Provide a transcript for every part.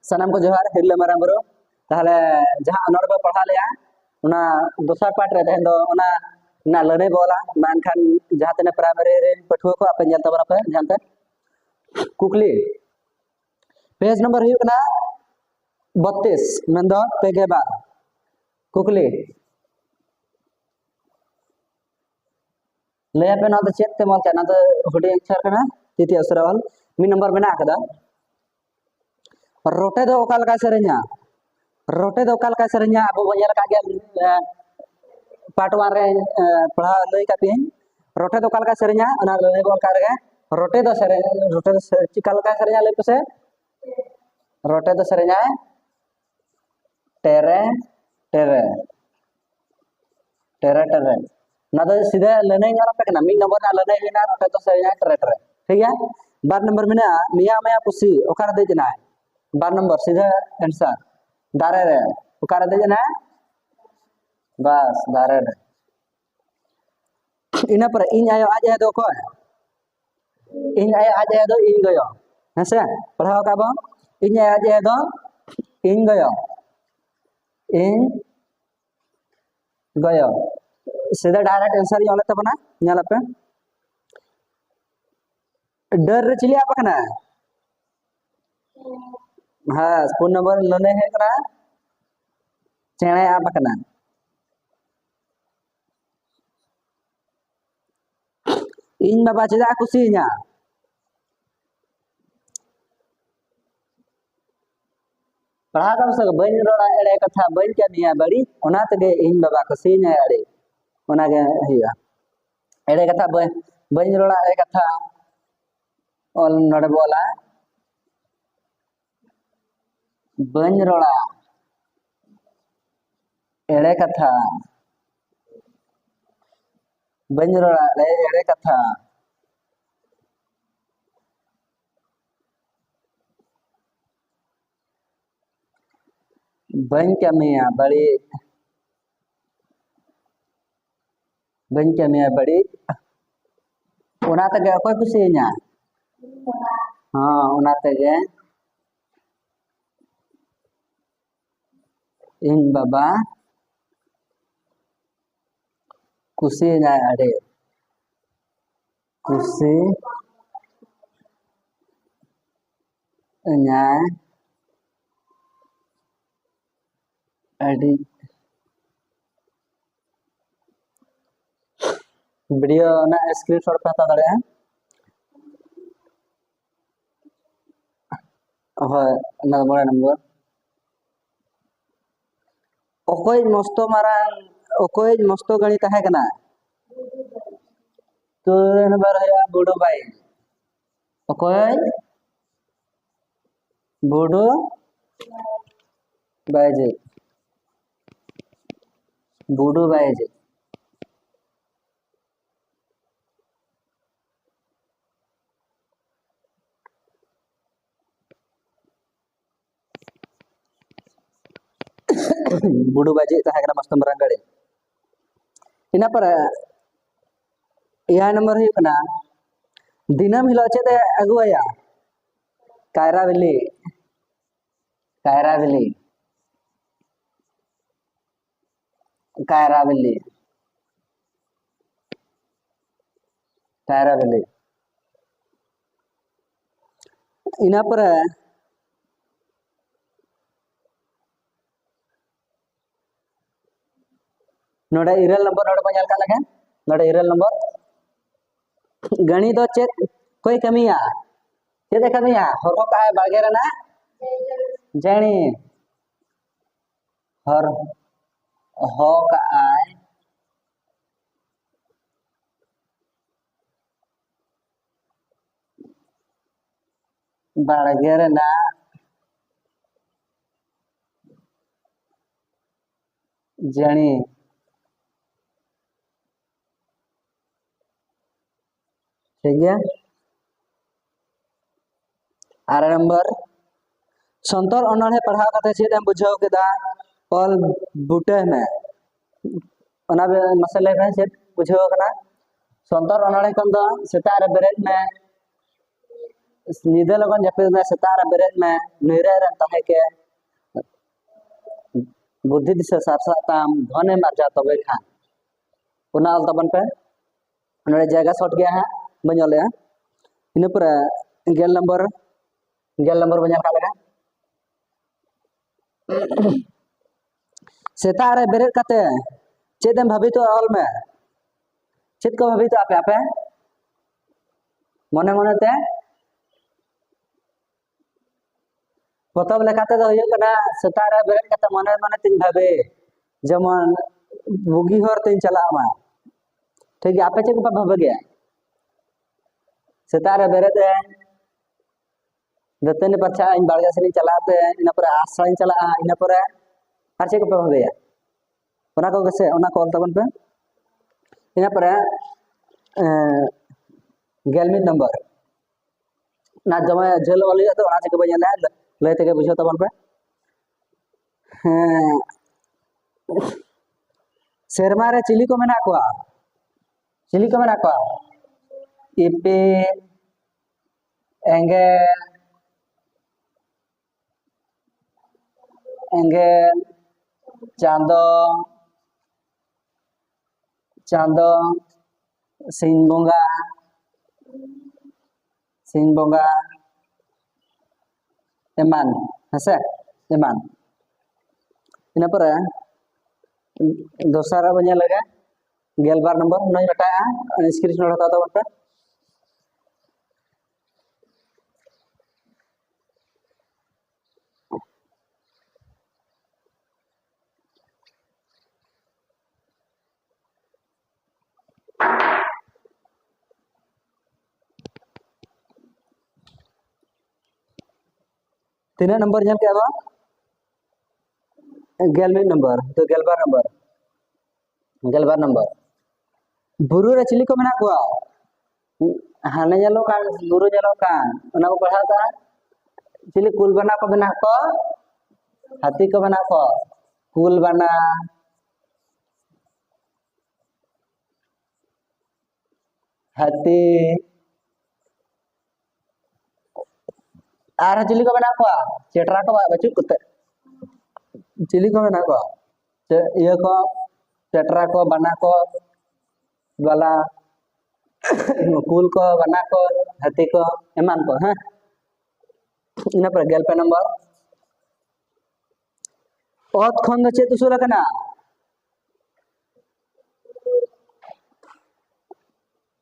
सनाम को जोहार हिरला माराम बुरो ताहले जहां अनर को पढ़ा लिया उना दोसर पार्ट रे तहन दो उना ना लड़े बोला मानखान जहां तने प्राइमरी रे पठुआ को आपे जलता बरा पे ध्यान ते कुकली पेज नंबर हुई कना 32 मेंदो पेगे बा कुकली ले पे ना तो चेक ते मल ना तो हुडी अक्षर कना तिती असरवल मी नंबर मेना कदा रोटे दो ओकाल का सेरेnya रोटे दो ओकाल का सेरेnya अब बजल का गेल पार्ट 1 रे पढ़ा लई का पिन रोटे दो ओकाल का सेरेnya अना ले बोल का रे रोटे दो सेरे रोटे चिकल का सेरेnya ले पे से रोटे दो सेरेnya टेरे टेरे टेरे टेरे ना तो सीधे लेने वाला पे ना मी नंबर ना लेने लेना रोटे दो सेरेnya टेरे टेरे ठीक है बार नंबर में ना मिया मिया पुसी ओकार दे जना बार नंबर सीधा आंसर दारे रे ओकार दे जना बस दारे रे इना पर इन आयो आज है दो को इन आयो आज है दो इन गयो हसे पढ़ाओ का बो इन आयो आज है दो इन गयो सीधा डायरेक्ट आंसर योले तबना ᱧᱮᱞ पे डर रे चिली आप कना हाँ फोन नंबर लने है कना चेणे आप कना इन बाबा चेदा कुसीnya पढ़ा का सक बन रोड़ा एड़े कथा बन के निया बड़ी ओना तगे इन बाबा कुसीnya एड़े ओना के हिया एड़े कथा बन रोड़ा एड़े कथा ऑल नोडे बोला बन रोड़ा एड़े कथा बन रोड़ा एड़े कथा बन क्या मिया बड़ी बन क्या मिया बड़ी ओना तगे अकोय कुसीnya हाँ ओना तगे इन बाबा कुसी ना अरे कुसी ना अड़ी वीडियो ना स्क्रीनशॉट पे हता दड़े हाँ ना बड़ा नंबर ओकोय मस्तो मारान ओकोय मस्तो गणित है कना तो नंबर है बूढ़ो भाई ओकोय बूढ़ो बाजे बूढ़ो बाजे बूढ़ो बाजे तहकना मस्त मरंगड़े इना पर या नंबर है कना दिनम हिलो चेते अगुया कायरा बिल्ली कायरा बिल्ली कायरा बिल्ली कायरा बिल्ली इना पर नोडे इरल नंबर नोडे पanyal का लगे नोडे इरल नंबर गणित दो चेत कोई कमिया चेत कमिया हरो का बागे रना जणी हर हो का आय बागे रना जणी ठीक है आर नंबर संतर अनहे पढ़ा कते चेद हम बुझाव केदा ऑल बूटे में ओना मसले में चेद बुझाव कना संतर अनहे कन दो सेता रे बेरेज में निदा लगन जपे में सेता रे बेरेद में नैरा रे ताहे के बुद्धि दिशा सारसा ताम धने मार्जा तबे खान उना अल तबन पे नोड़े जगह शॉट गया है बंजोले इन पर गेल नंबर बंजल का लगा सेता रे बेरेद काते चेदम भाभी तो ऑल में चेद को भाभी तो आपे आपे मने मने ते पतब लेकाते तो हुयो कना सेता रे बेरेद काते मने मने तिन भाभी जेमन बुगी हर तिन चला मा ठीक है आपे चेक को भाभी गया सेता रे बेरेद दतने पछा इन बाड़गा से चलाते इन पर आशा चला इन पर आर चेक को भाभी ओना को से ओना को तबन पे इन पर गेलमिट नंबर ना जमा झेल वाली तो ओना चेक बजन ले तके बुझो तबन पे सेरमा रे चिली को मेना को इपे एंगे चांदो चांदो सिंह बोंगा एमान हसे एमान इन पर दोसरा बने लगे गेलबार नंबर नई हटाया स्क्रीनशॉट हटा दो उनका तीन नंबर जन क्या गेलमिट नंबर तो गेलबार नंबर बुरु रे चिली को मेना को हाने जलो कान बुरु जलो कान ओना को पढ़ा था चिली कुल बना को मेना को हाथी को मेना को कुल बना हाथी आर चिली को मेना को चेटरा को बचु कुत्ते चिली को मेना को ये को चेटरा को बना को वाला कुल को बना को हाथी को एमान को हाँ इन पर गेल पे नंबर ओत खंड चेत उसूल कना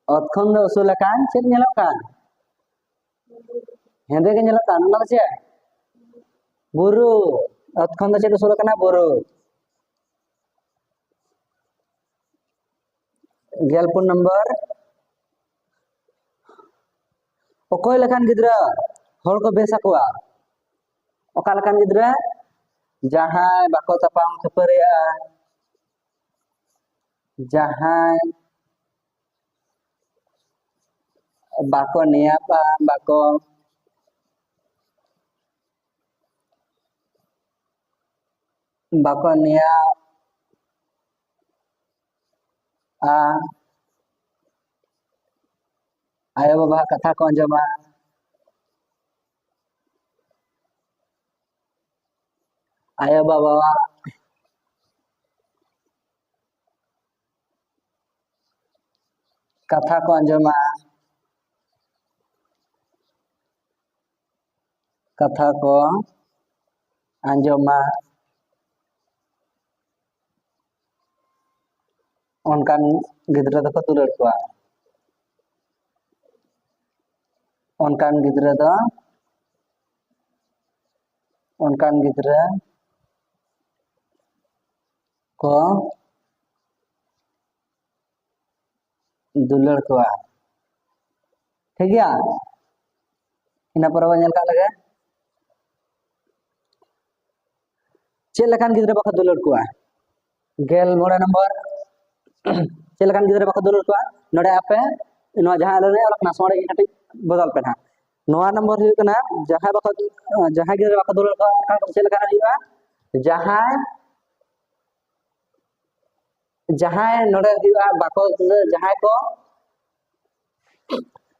ओत खंड उसूल कान चेत नेलो कान हेंदे के नेलो कान ना चे बुरु ओत खंड चेत उसूल कना बुरु गेलपुन नंबर ओकोय लखान गिद्रा हर को बेसा को ओका लखान गिद्रा जहां बाको तपाम खपरिया जहां बाको नियापा बाको निया आयो बाबा कथा को अंजमा आयो बाबा कथा को अंजमा कथा को अंजमा उनकान गिद्रा दको तुलर को उनकान गिद्रा दो उनकान गिद्रा को दुलर को ठीक है इन पर ñel का लगे चे लखान गिद्रा बको दुलर को गेल मोड़े नंबर चे लखान गिद्रा बको दुलर को नोडे आपे नो जहां लने अलकना सोडे कटी बदल पे ना नोआ नंबर हुई कना जहां गिद्रा बको दुलर को का चे लखान हुईबा जहां नोडे हुईबा बको जहां को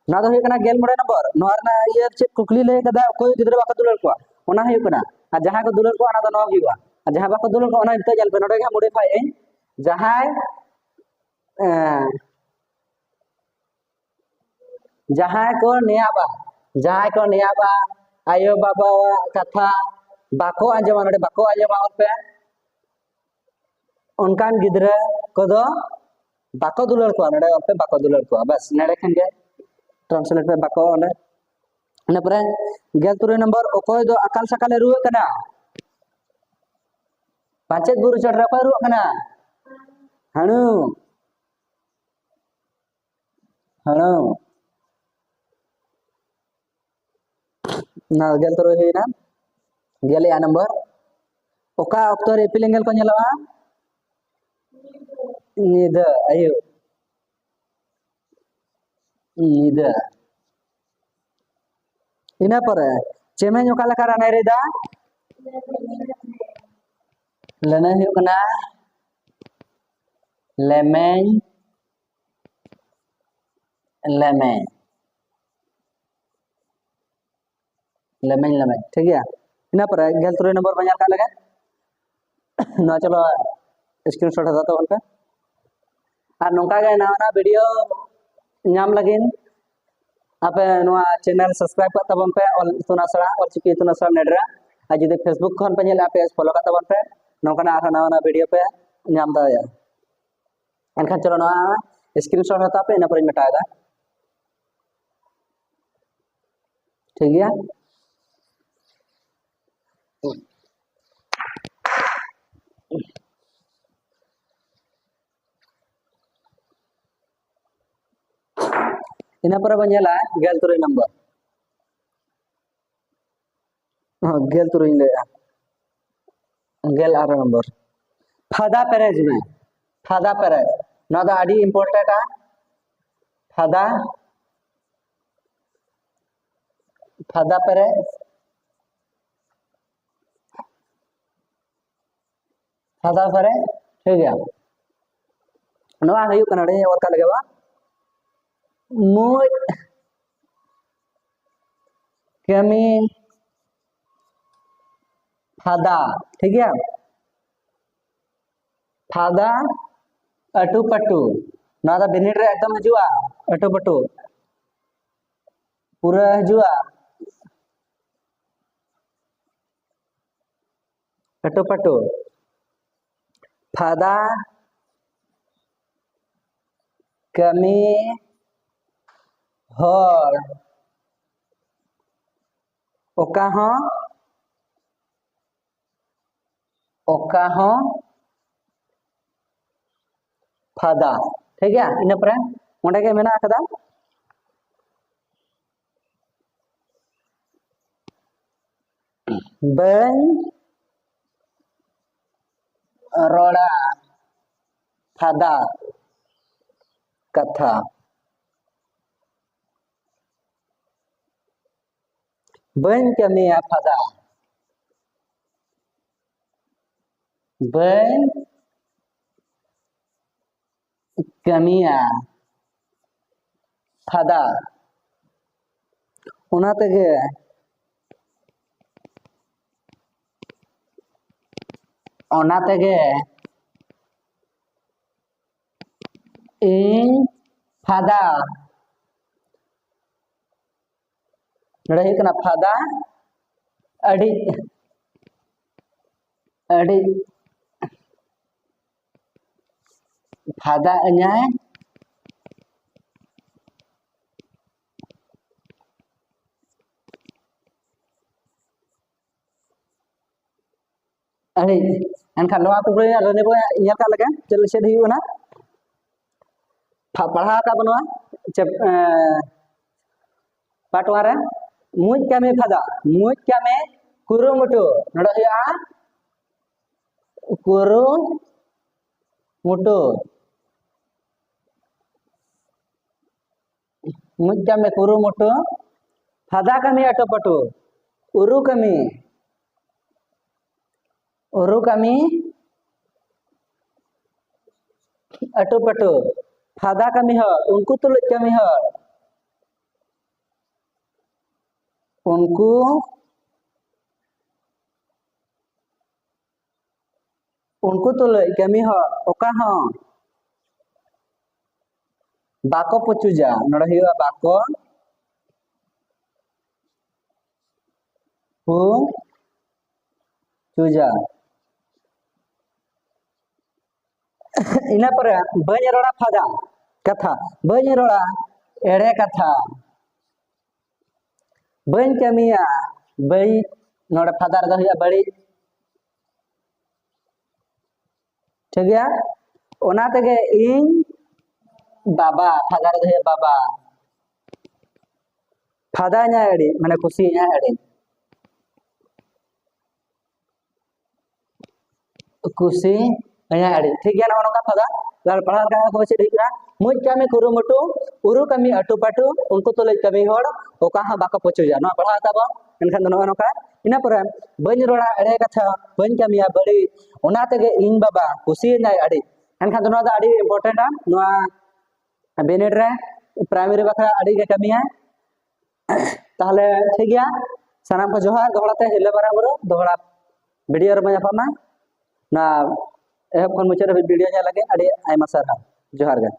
ना तो हुई कना गेल मोड़े नंबर नोआ रना ये चे कुकली ले कदा कोई गिद्र बाको दुलर को ओना हुई कना आ जहां को दुलर को ना तो नो हुआ आ जहां बाको दुलर को ओना इनते जल पे नोडे का मॉडिफाई ए जहां को नियाबा आयो बाबा कथा बाको आंजमा नोडे बाको आंजमा पे उनकान गिद्र को दो बाको दुलर को नोडे पे बाको दुलर को बस नेड़े खन के ट्रांसलेट पे बाको ओने इन पर गेल तुरे नंबर ओकोय दो अकाल सकाले रुए कना पांचेत बुरु चढ़ रहा रुए कना हणु हणु ना गेल तुरे हेना गेल या नंबर ओका ऑक्टर एपिलेंगल को नेलवा निद आयु निद ina pare cemen oka leka ranai reda lena hiu kana lemeng lemeng lemeng lemeng ठीक है ina pare gel turu nomor banyak ka lega ना चलो स्क्रीनशॉट हटा तो उनका और नौका गए ना वीडियो नाम लगिन आप चैनल सब्सक्राइब कर तबन पे और इतुन आसरा और चिकी इतुन आसरा नेडरा और जुदे फेसबुक खन पे नेला पे फॉलो कर तबन पे नौका ना ना वीडियो पे नाम दा या एनखान चलो ना स्क्रीनशॉट हता पे इन पर मिटाएगा ठीक है ina पर बनेला गेल तुरे नंबर गेल तुरे ले गेल आर नंबर फादा पेरेज में फादा पेरेज ना दा आडी इंपोर्टेंट आ फादा फादा पेरेज फादा पेरेज ठीक है नवा हयु कनडे और का लगेवा मुझ कमी फादा ठीक है फादा अटू पटू ना दा बिनिट रे एकदम हजुआ अटू पटू पूरा हजुआ अटू पटू फादा कमी हर ओका हो फादा ठीक है इन पर ओंडे के मेना कदा बन रोड़ा फादा कथा बन कमिया फादा बन कमिया फादा उना तगे इन फादा नड़े कना फादा अड़ी अड़ी फादा अन्याय अड़ी एनखान नवा पुरे रने बो इया का लगे चल से दी ना पढ़ा का बनवा पाटवारे मुझ क्या में फादा मुझ क्या में कुरुमुटु नड़ा हुआ कुरुमुटु मुझ क्या में कुरुमुटु फादा कमी अटपटु उरु कमी अटपटु फादा कमी हो उनको तो कमी हो उनको उनको तो कमी हो ओका हो बाको पुचुजा नोड़ा हुआ बाको पुचुजा इना पर बनी रोड़ा फादा कथा बनी रोड़ा एड़े कथा बन कमिया बई नोड़ा फादा रदा हुआ बड़ी ठीक है ओना तके इन बाबा फादा रदा हुआ बाबा फादा nya एड़ी माने खुशी nya एड़ी खुशी nya एड़ी ठीक है ना नोका फादा लाल पढ़ा का को से ठीक ना मुज कमी कुरुमुटु उरु कमी अटु पाटु उनको तो ले कमी होड़ ओका हा बाको पचुजा ना पढ़ा ताबो एनखान नो नोका इना पर बन रोड़ा एड़े कथा बन कमिया बड़ी ओना तके इन बाबा खुशी nya एड़ी एनखान नो दा एड़ी इंपोर्टेंट आ नो बेनेट रे प्राइमरी बखरा एड़ी के कमी है ताहले ठीक गया सानाम को जोहार दोहराते हेले बराबर दोहरा वीडियो रे ᱧᱟᱯᱟᱢᱟ ना एहब खन मुचाद वीडियो ᱧᱮᱞ लगे अड़ी आयमा सारा जोहार गे।